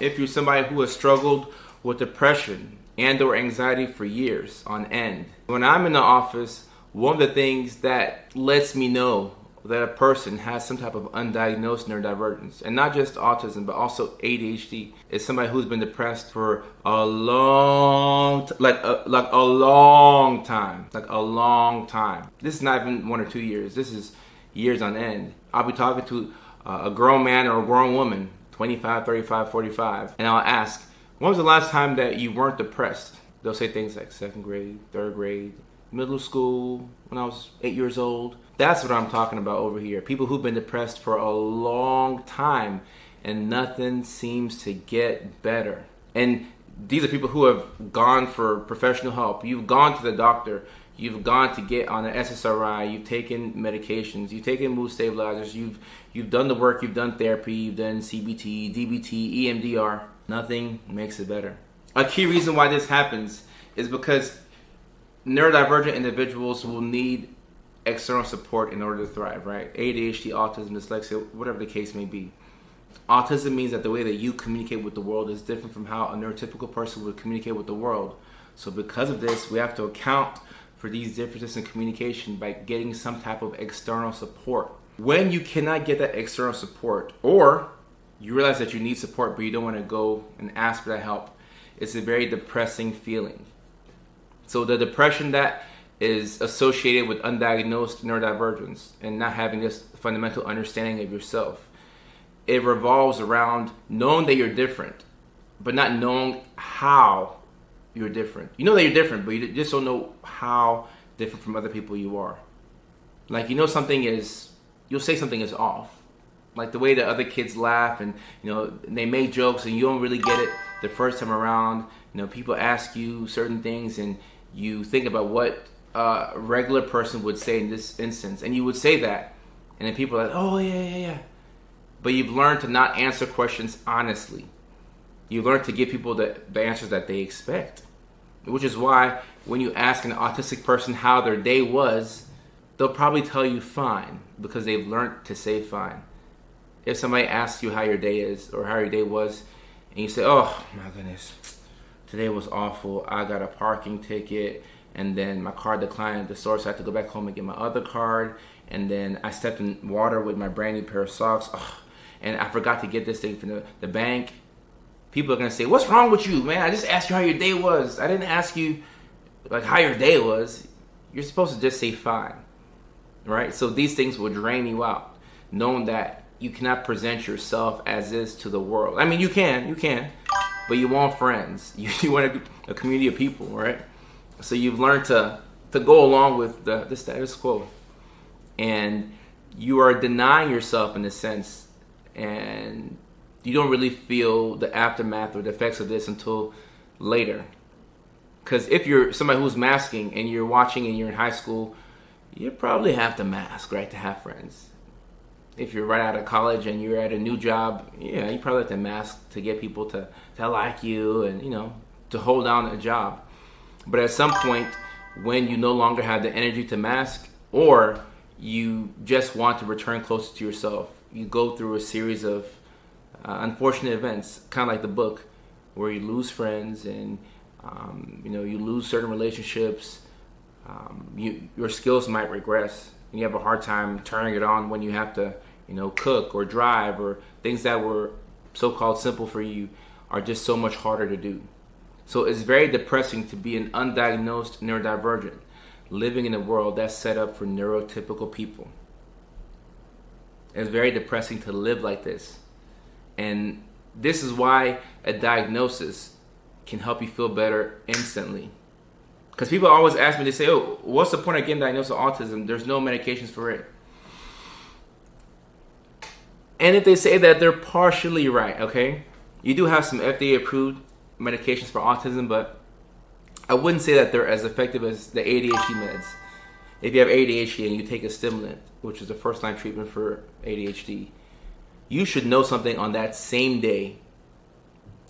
if you're somebody who has struggled with depression and or anxiety for years on end. When I'm in the office, one of the things that lets me know that a person has some type of undiagnosed neurodivergence, and not just autism, but also ADHD, is somebody who's been depressed for a long time. This is not even 1 or 2 years. This is years on end. I'll be talking to a grown man or a grown woman, 25, 35, 45, and I'll ask, when was the last time that you weren't depressed? They'll say things like 2nd grade, 3rd grade, middle school, when I was 8 years old. That's what I'm talking about over here. People who've been depressed for a long time and nothing seems to get better. And these are people who have gone for professional help. You've gone to the doctor. You've gone to get on an SSRI. You've taken medications. You've taken mood stabilizers. You've done the work. You've done therapy. You've done CBT, DBT, EMDR. Nothing makes it better. A key reason why this happens is because neurodivergent individuals will need external support in order to thrive, right? ADHD, autism, dyslexia, whatever the case may be. Autism means that the way that you communicate with the world is different from how a neurotypical person would communicate with the world. So because of this, we have to account for these differences in communication by getting some type of external support. When you cannot get that external support, or you realize that you need support but you don't want to go and ask for that help, it's a very depressing feeling. So the depression that is associated with undiagnosed neurodivergence and not having this fundamental understanding of yourself, it revolves around knowing that you're different, but not knowing how you're different. You know that you're different, but you just don't know how different from other people you are. Like, you'll say something is off. Like the way that other kids laugh and, they make jokes and you don't really get it the first time around. People ask you certain things and you think about what a regular person would say in this instance, and you would say that, and then people are like, oh yeah. But you've learned to not answer questions honestly. You've learned to give people the answers that they expect, which is why when you ask an autistic person how their day was, they'll probably tell you fine, because they've learned to say fine. If somebody asks you how your day is or how your day was, and you say, oh my goodness, today was awful, I got a parking ticket, and then my card declined at the store, so I had to go back home and get my other card, and then I stepped in water with my brand new pair of socks, and I forgot to get this thing from the bank. People are going to say, what's wrong with you, man? I just asked you how your day was. I didn't ask you how your day was. You're supposed to just say fine, right? So these things will drain you out, knowing that you cannot present yourself as is to the world. I mean, you can, but you want friends. You want a community of people, right? So you've learned to go along with the status quo. And you are denying yourself in a sense, and you don't really feel the aftermath or the effects of this until later. Because if you're somebody who's masking and you're watching and you're in high school, you probably have to mask, right, to have friends. If you're right out of college and you're at a new job, you probably have to mask to get people to like you and, to hold down a job. But at some point, when you no longer have the energy to mask, or you just want to return closer to yourself, you go through a series of unfortunate events, kind of like the book, where you lose friends and you lose certain relationships. Your skills might regress, and you have a hard time turning it on when you have to, cook or drive, or things that were so-called simple for you are just so much harder to do. So it's very depressing to be an undiagnosed neurodivergent living in a world that's set up for neurotypical people. It's very depressing to live like this. And this is why a diagnosis can help you feel better instantly. Because people always ask me, they say, oh, what's the point of getting diagnosed with autism? There's no medications for it. And if they say that, they're partially right, okay? You do have some FDA-approved medications for autism, but I wouldn't say that they're as effective as the ADHD meds. If you have ADHD and you take a stimulant, which is the first-line treatment for ADHD, you should know something on that same day.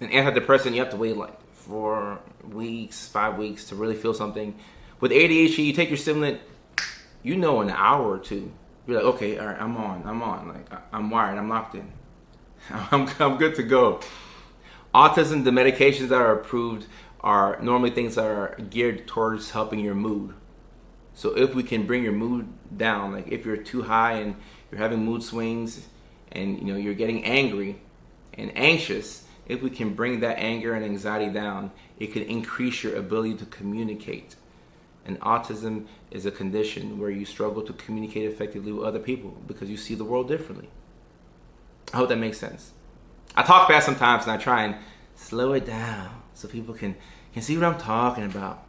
An antidepressant, you have to wait like 4 weeks, 5 weeks to really feel something. With ADHD, you take your stimulant, in an hour or two. You're like, okay, all right, I'm on. Like, I'm wired, I'm locked in. I'm good to go. Autism, the medications that are approved are normally things that are geared towards helping your mood. So if we can bring your mood down, like if you're too high and you're having mood swings and you're getting angry and anxious, if we can bring that anger and anxiety down, it can increase your ability to communicate. And autism is a condition where you struggle to communicate effectively with other people because you see the world differently. I hope that makes sense. I talk fast sometimes and I try and slow it down so people can see what I'm talking about.